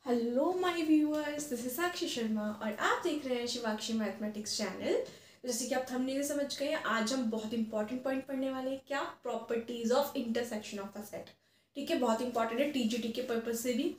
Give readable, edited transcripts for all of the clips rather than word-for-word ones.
Hello my viewers, this is Sakshi Sharma और आप देख रहे हैं शिवाक्षी मैथमेटिक्स चैनल। जैसे कि आप थंबनेल से समझ गए, आज हम बहुत इंपॉर्टेंट पॉइंट पढ़ने वाले हैं। क्या? Properties of intersection of a set. ठीक है, बहुत इंपॉर्टेंट है टीजीटी के पर्पज से भी,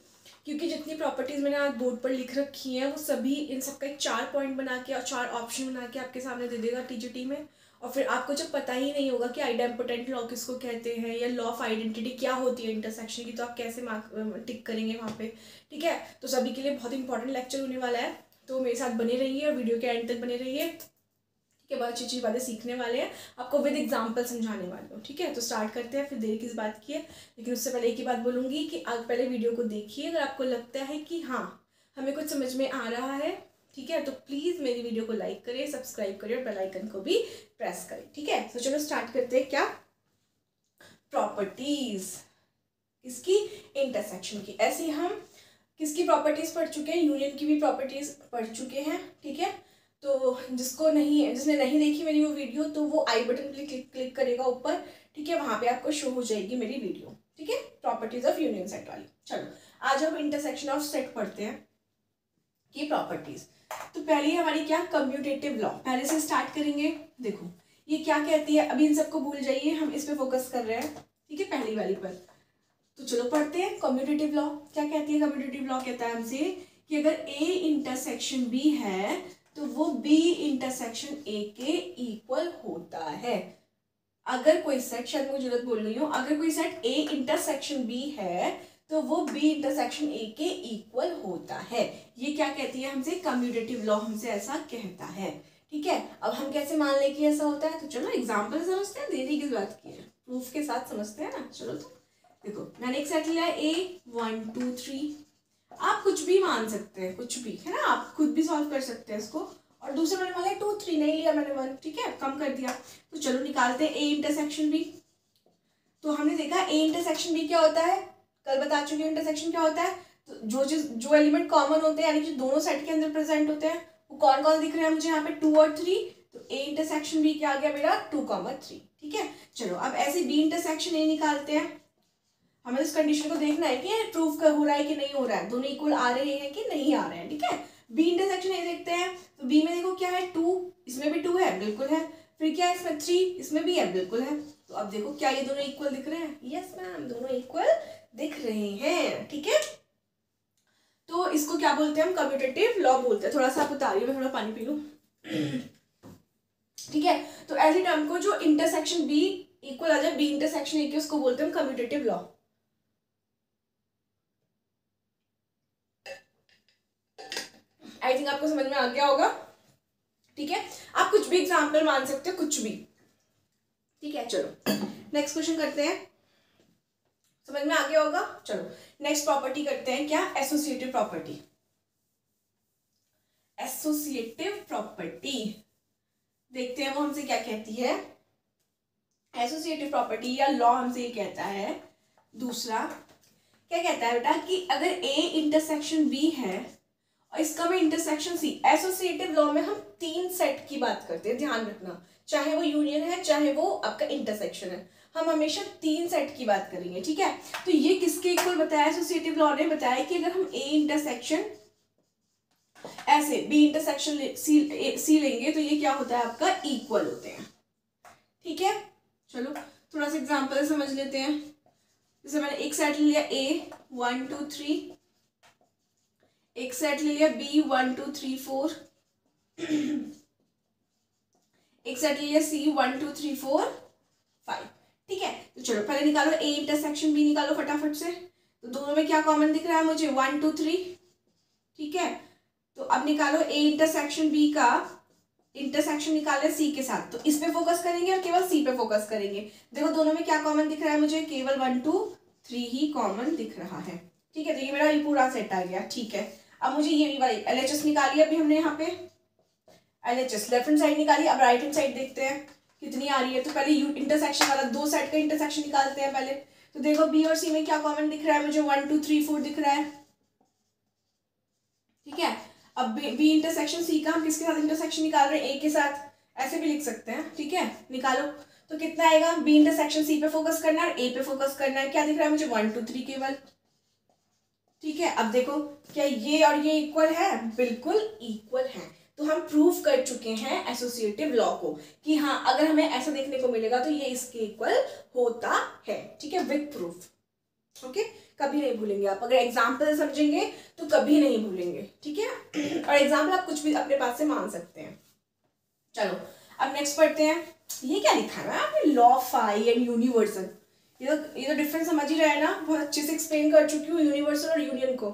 क्योंकि जितनी प्रॉपर्टीज मैंने आज बोर्ड पर लिख रखी हैं वो सभी इन सबका एक 4 पॉइंट बना के और 4 ऑप्शन बना के आपके सामने दे देगा टीजीटी में। और फिर आपको जब पता ही नहीं होगा कि आइडेम्पोटेंट लॉ किसको कहते हैं या लॉ ऑफ आइडेंटिटी क्या होती है इंटरसेक्शन की, तो आप कैसे मार्क टिक करेंगे वहाँ पे। ठीक है, तो सभी के लिए बहुत इंपॉर्टेंट लेक्चर होने वाला है, तो मेरे साथ बने रहिए और वीडियो के एंड तक बने रहिए। ठीक है, बहुत अच्छी अच्छी बातें सीखने वाले हैं, आपको विद एग्जाम्पल समझाने वाले हो। ठीक है, तो स्टार्ट करते हैं, फिर देर किस बात की है। लेकिन उससे पहले एक ही बात बोलूँगी कि आप पहले वीडियो को देखिए, अगर आपको लगता है कि हाँ हमें कुछ समझ में आ रहा है, ठीक है, तो प्लीज़ मेरी वीडियो को लाइक करें, सब्सक्राइब करें और बेल आइकन को भी प्रेस करें। ठीक है, तो चलो स्टार्ट करते हैं। क्या? प्रॉपर्टीज किसकी? इंटरसेक्शन की। ऐसे हम किसकी प्रॉपर्टीज पढ़ चुके हैं? यूनियन की भी प्रॉपर्टीज पढ़ चुके हैं। ठीक है, तो जिसने नहीं देखी मेरी वो वीडियो, तो वो आई बटन पे क्लिक करेगा ऊपर। ठीक है, वहां पे आपको शो हो जाएगी मेरी वीडियो। ठीक है, प्रॉपर्टीज ऑफ यूनियन सेट वाली। चलो आज हम इंटरसेक्शन ऑफ सेट पढ़ते हैं की प्रॉपर्टीज। तो पहली हमारी क्या? Commutative law. पहले से स्टार्ट करेंगे। देखो ये क्या कहती है, अभी इन सबको भूल जाइए, हम इस पे फोकस कर रहे हैं। ठीक है, पहली वाली पर। तो चलो पढ़ते हैं कम्यूटेटिव लॉ। क्या कहती है कम्यूटेटिव लॉ? कहता है हमसे कि अगर ए इंटरसेक्शन बी है तो वो बी इंटरसेक्शन ए के इक्वल होता है। अगर कोई सेट, शायद मुझे जरूरत बोल रही हूँ, अगर कोई सेट ए इंटरसेक्शन बी है तो वो बी इंटरसेक्शन ए के इक्वल होता है। ये क्या कहती है हमसे? कम्यूटेटिव लॉ हमसे ऐसा कहता है। ठीक है, अब हम कैसे मान लें कि ऐसा होता है? तो चलो एग्जाम्पल समझते हैं, देरी किस बात की है, प्रूफ के साथ समझते हैं ना। चलो तो देखो, मैंने एक सेट लिया ए 1 2 3। आप कुछ भी मान सकते हैं, कुछ भी है ना, आप खुद भी सॉल्व कर सकते हैं इसको। और दूसरा मैंने मांगा 2 3, नहीं लिया मैंने 1। ठीक है, कम कर दिया। तो चलो निकालते हैं ए इंटरसेक्शन बी। तो हमने देखा ए इंटरसेक्शन बी क्या होता है, कल बता चुके इंटरसेक्शन क्या होता है। तो जो एलिमेंट कॉमन होते हैं, यानी कि दोनों सेट के अंदर प्रेजेंट होते हैं, वो कौन कौन दिख रहे हैं मुझे यहाँ पे? 2 और 3। तो ए इंटरसेक्शन बी क्या आ गया मेरा? 2, 3। ठीक है, चलो अब ऐसे बी इंटरसेक्शन ए निकालते हैं। हमें इस कंडीशन को देखना है कि प्रूफ हो रहा है कि नहीं हो रहा है, दोनों इक्वल आ रहे हैं कि नहीं आ रहे हैं। ठीक है, बी इंटरसेक्शन ए देखते हैं। तो बी में देखो क्या है? 2, इसमें भी 2 है, बिल्कुल है। फिर क्या है इसमें? 3, इसमें भी है, बिल्कुल है। तो अब देखो क्या ये दोनों इक्वल दिख रहे हैं? यस मैम, दोनों इक्वल दिख रहे हैं। ठीक है, तो इसको क्या बोलते हैं हम? कम्यूटेटिव लॉ बोलते हैं। थोड़ा सा आप उतारिए, मैं थोड़ा पानी पी लूं। ठीक है, तो ऐसी टर्म को जो इंटरसेक्शन बी इक्वल आ जाए बी इंटरसेक्शन ए के, उसको बोलते हैं कम्यूटेटिव लॉ। आई थिंक आपको समझ में आ गया होगा। ठीक है, आप कुछ भी एग्जाम्पल मान सकते हो, कुछ भी। ठीक है, चलो नेक्स्ट क्वेश्चन करते हैं। समझ में आ गया होगा। चलो नेक्स्ट प्रॉपर्टी करते हैं। क्या? Associative property. एसोसिएटिव प्रॉपर्टी देखते हैं वो हमसे क्या कहती है। एसोसिएटिव प्रॉपर्टी या लॉ हमसे ये कहता है, दूसरा क्या कहता है बेटा, कि अगर ए इंटरसेक्शन बी है और इसका भी इंटरसेक्शन सी। एसोसिएटिव लॉ में हम 3 सेट की बात करते हैं, ध्यान रखना, चाहे वो यूनियन है चाहे वो आपका इंटरसेक्शन है, हम हमेशा 3 सेट की बात करेंगे। ठीक है, तो ये किसके इक्वल बताया? एसोसिएटिव लॉ ने बताया कि अगर हम ए इंटरसेक्शन ऐसे बी इंटरसेक्शन सी लेंगे तो ये क्या होता है आपका? इक्वल होते हैं। ठीक है, चलो थोड़ा सा एग्जाम्पल समझ लेते हैं। जैसे मैंने एक सेट ले लिया ए 1 2 3, एक सेट ले लिया बी 1 2 3 4, एक सेट ले लिया सी 1 2 3 4 5। ठीक है, तो चलो पहले निकालो ए इंटरसेक्शन बी, निकालो फटाफट से। तो दोनों में क्या कॉमन दिख रहा है मुझे? 1 2 3। ठीक है, तो अब निकालो ए इंटरसेक्शन बी का इंटरसेक्शन निकाले सी के साथ। तो इस पे फोकस करेंगे और केवल सी पे फोकस करेंगे। देखो दोनों में क्या कॉमन दिख रहा है मुझे? केवल 1 2 3 ही कॉमन दिख रहा है। ठीक है, तो ये मेरा ये पूरा सेट आ गया। ठीक है, अब मुझे ये वाली LHS निकाली अभी हमने यहाँ पे, LHS लेफ्ट हैंड साइड निकाली। अब राइट हैंड साइड देखते हैं कितनी आ रही है। तो पहले इंटरसेक्शन वाला 2 सेट का इंटरसेक्शन निकालते हैं पहले। तो देखो बी और सी में क्या कॉमन दिख रहा है मुझे? 1 2 3 4 दिख रहा है। ठीक है, अब बी इंटरसेक्शन सी का हम किसके साथ इंटरसेक्शन निकाल रहे हैं? ए के साथ। ऐसे भी लिख सकते हैं। ठीक है, निकालो तो कितना आएगा? बी इंटरसेक्शन सी पे फोकस करना है और ए पे फोकस करना है। क्या दिख रहा है मुझे? 1 2 3 केवल। ठीक है, अब देखो क्या ये और ये इक्वल है, बिल्कुल इक्वल है। तो हम प्रूव कर चुके हैं एसोसिएटिव लॉ को कि हाँ अगर हमें ऐसा देखने को मिलेगा तो ये इसके इक्वल होता है। ठीक है, विद प्रूफ। ओके, कभी नहीं भूलेंगे आप, अगर एग्जाम्पल समझेंगे तो कभी नहीं भूलेंगे। ठीक है, और एग्जाम्पल आप कुछ भी अपने पास से मान सकते हैं। चलो अब नेक्स्ट पढ़ते हैं। ये क्या लिखा है ना आपने, लॉ फाई एंड यूनिवर्सल। ये तो डिफरेंस समझ ही रहा है ना, बहुत अच्छे से एक्सप्लेन कर चुकी हूँ यूनिवर्सल और यूनियन को।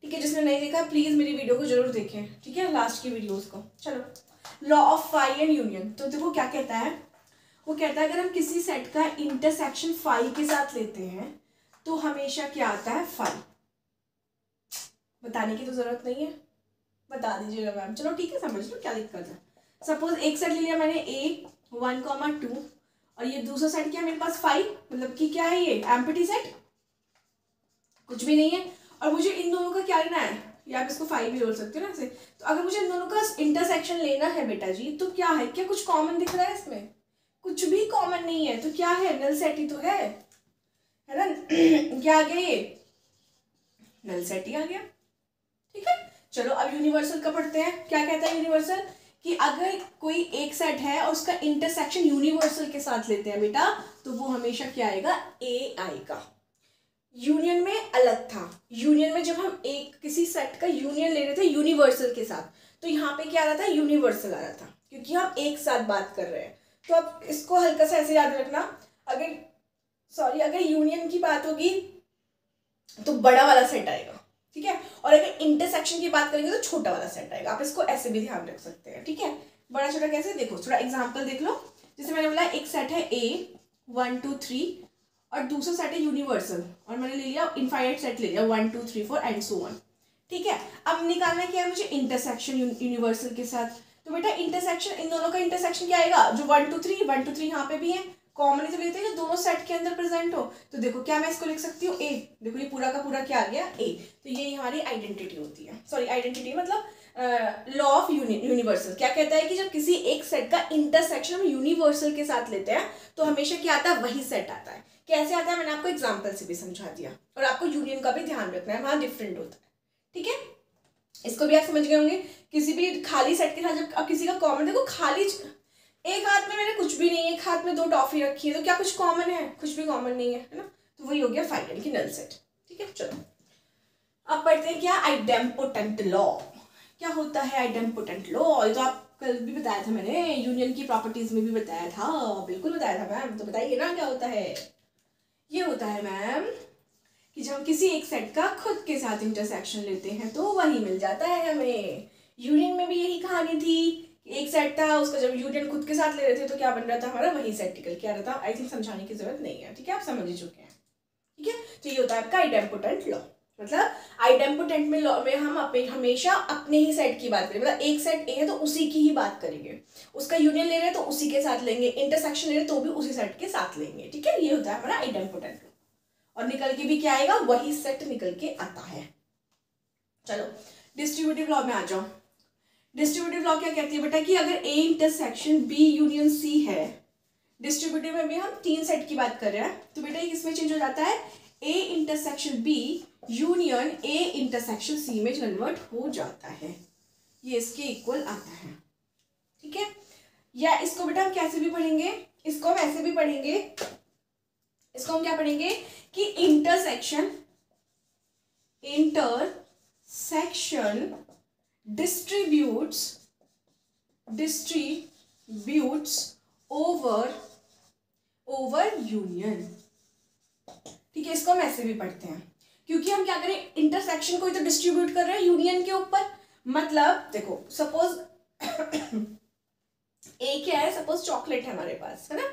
ठीक है, जिसने नहीं देखा प्लीज मेरी वीडियो को जरूर देखें। ठीक है, लास्ट की वीडियोस को। चलो law of phi and union, तो देखो क्या कहता है, वो कहता है अगर हम किसी सेट का इंटरसेक्शन फाई के साथ लेते हैं तो हमेशा क्या आता है, फाई। बताने की तो जरूरत नहीं है, बता दीजिएगा मैम। चलो ठीक है, समझ लो क्या दिक्कत है। सपोज एक सेट ले लिया मैंने A1,2 और ये दूसरा सेट क्या है मेरे पास 5, मतलब कि क्या है ये एम्प्टी सेट, कुछ भी नहीं है। और मुझे इन दोनों का क्या लेना है, या आप इसको 5 भी बोल सकते हो ना ऐसे। तो अगर मुझे इन दोनों का इंटरसेक्शन लेना है बेटा जी, तो क्या है, क्या कुछ कॉमन दिख रहा है इसमें, कुछ भी कॉमन नहीं है। तो क्या है, नल सेट ही तो है ना। क्या आ गया, ये नल सेट ही आ गया। ठीक है, चलो अब यूनिवर्सल का पढ़ते हैं। क्या कहता है यूनिवर्सल, कि अगर कोई एक सेट है और उसका इंटरसेक्शन यूनिवर्सल के साथ लेते हैं बेटा, तो वो हमेशा क्या आएगा, ए आएगा। यूनियन में अलग था, यूनियन में जब हम एक किसी सेट का यूनियन ले रहे थे यूनिवर्सल के साथ, तो यहाँ पे क्या आ रहा था, यूनिवर्सल आ रहा था, क्योंकि हम एक साथ बात कर रहे हैं। तो अब इसको हल्का सा ऐसे याद रखना, अगर यूनियन की बात होगी तो बड़ा वाला सेट आएगा। ठीक है, और अगर इंटरसेक्शन की बात करेंगे तो छोटा वाला सेट आएगा। आप इसको ऐसे भी ध्यान रख सकते हैं। ठीक है, बड़ा छोटा कैसे, देखो थोड़ा एग्जांपल देख लो। जैसे मैंने बोला एक सेट है A1, 2, 3 और दूसरा सेट है यूनिवर्सल, और मैंने ले लिया इनफाइनाइट सेट ले लिया 1, 2, 3, 4 एंड सो ऑन। ठीक है, अब निकालना क्या है मुझे, इंटरसेक्शन यूनिवर्सल के साथ। तो बेटा इंटरसेक्शन, इन दोनों का इंटरसेक्शन क्या आएगा, जो 1, 2, 3 1, 2, 3 यहाँ पे भी है, कॉमनली तो लेते हैं जो दोनों सेट के अंदर प्रेजेंट हो। तो देखो क्या मैं इसको लिख सकती हूँ, ए। देखो ये पूरा का पूरा क्या आ गया, ए। तो ये हमारी आइडेंटिटी होती है, सॉरी आइडेंटिटी मतलब लॉ ऑफ यूनिवर्सल। क्या कहता है कि जब किसी एक सेट का इंटरसेक्शन हम यूनिवर्सल के साथ लेते हैं तो हमेशा क्या आता है, वही सेट आता है। कैसे आता है, मैंने आपको एग्जाम्पल से भी समझा दिया। और आपको यूनियन का भी ध्यान रखना है, वहां डिफरेंट होता है। ठीक है, इसको भी आप समझ गए होंगे। किसी भी खाली सेट के साथ जब अब किसी का कॉमन, देखो खाली एक हाथ में मेरे कुछ भी नहीं है, एक हाथ में 2 टॉफी रखी है, तो क्या कुछ कॉमन है, कुछ भी कॉमन नहीं है, है ना। तो वही हो गया फाइनल की नल सेट। ठीक है, चलो अब पढ़ते हैं क्या, आइडेम्पोटेंट लॉ। क्या होता है आइडेम्पोटेंट लॉ, ये तो आप कल भी बताया था मैंने, यूनियन की प्रॉपर्टीज में भी बताया था, बिल्कुल बताया था मैम। तो बताइए ना क्या होता है। ये होता है मैम कि जब हम किसी एक सेट का खुद के साथ इंटरसेक्शन लेते हैं तो वही मिल जाता है हमें। यूनियन में भी यही कहानी थी, एक सेट था, उसका जब यूनियन खुद के साथ ले रहे थे तो क्या बन रहा था हमारा, वही सेट निकल के आ रहा था। आई थिंक समझाने की जरूरत नहीं है। ठीक है, आप समझ ही चुके हैं। ठीक है, तो ये होता है आपका आइडेम्पोटेंट लॉ। मतलब आइडेम्पोटेंट में लॉ में हम हमेशा अपने ही सेट की बात करें, मतलब एक सेट ए है तो उसी की ही बात करेंगे, उसका यूनियन ले रहे हैं तो उसी के साथ लेंगे, इंटरसेक्शन ले रहे हैं तो भी उसी सेट के साथ लेंगे। ठीक है, ये होता है हमारा आइडेम्पोटेंट लॉ। और निकल के भी क्या आएगा, वही सेट निकल के आता है। चलो डिस्ट्रीब्यूटिव लॉ में आ जाओ। डिस्ट्रीब्यूटिव लॉ क्या कहती है बेटा, कि अगर A intersection B union C है, डिस्ट्रीब्यूटिव में भी हम 3 सेट की बात कर रहे हैं, तो बेटा ये किसमें चेंज हो जाता है, A intersection B union A intersection C में कन्वर्ट हो जाता है। ये इसके इक्वल आता है। ठीक है, या इसको बेटा हम कैसे भी पढ़ेंगे, इसको हम ऐसे भी पढ़ेंगे, इसको हम क्या पढ़ेंगे कि इंटरसेक्शन डिस्ट्रीब्यूट्स ओवर यूनियन। ठीक है, इसको हम ऐसे भी पढ़ते हैं, क्योंकि हम क्या करें, इंटरसेक्शन को ही तो डिस्ट्रीब्यूट कर रहे हैं यूनियन के ऊपर। मतलब देखो सपोज ए क्या है, सपोज चॉकलेट है हमारे पास, है ना,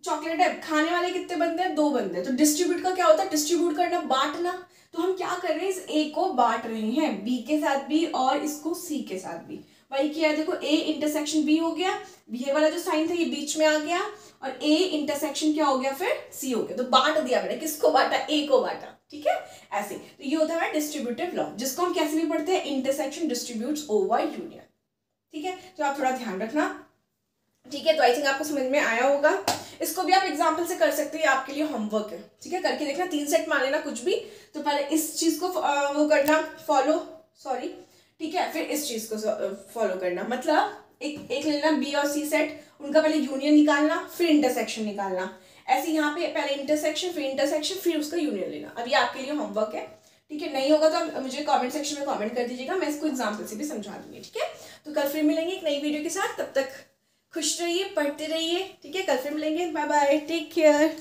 चॉकलेट है, खाने वाले कितने बंदे हैं, 2 बंदे। तो डिस्ट्रीब्यूट का क्या होता है, डिस्ट्रीब्यूट करना, बांटना। तो हम क्या कर रहे हैं, इस ए को बांट रहे हैं, बी के साथ भी और इसको सी के साथ भी। वही किया है, देखो ए इंटरसेक्शन बी हो गया, ये वाला जो साइन था ये बीच में आ गया, और ए इंटरसेक्शन क्या हो गया, फिर सी हो गया। तो बांट दिया मैंने, किसको बांटा, ए को बांटा। ठीक है, ऐसे। तो ये होता है डिस्ट्रीब्यूटिव लॉ, जिसको हम कैसे भी पढ़ते हैं, इंटरसेक्शन डिस्ट्रीब्यूट्स ओवर यूनियन। ठीक है, तो आप थोड़ा ध्यान रखना। ठीक है, तो आई थिंक आपको समझ में आया होगा। इसको भी आप एग्जाम्पल से कर सकते हैं, आपके लिए होमवर्क है, ठीक है, करके देखना, 3 सेट मान लेना कुछ भी, तो पहले इस चीज को वो करना फॉलो, सॉरी, ठीक है, फिर इस चीज को फॉलो करना, मतलब एक लेना बी और सी सेट, उनका पहले यूनियन निकालना, फिर इंटरसेक्शन निकालना, ऐसे यहाँ पे पहले इंटरसेक्शन फिर उसका यूनियन लेना। अब ये आपके लिए होमवर्क है, ठीक है, नहीं होगा तो आप मुझे कमेंट सेक्शन में कमेंट कर दीजिएगा, मैं इसको एग्जाम्पल से भी समझा दूंगी, ठीक है। तो कल फिर मिलेंगे एक नई वीडियो के साथ, तब तक खुश रहिए, पढ़ते रहिए, ठीक है, कल फिर मिलेंगे, बाय बाय, टेक केयर।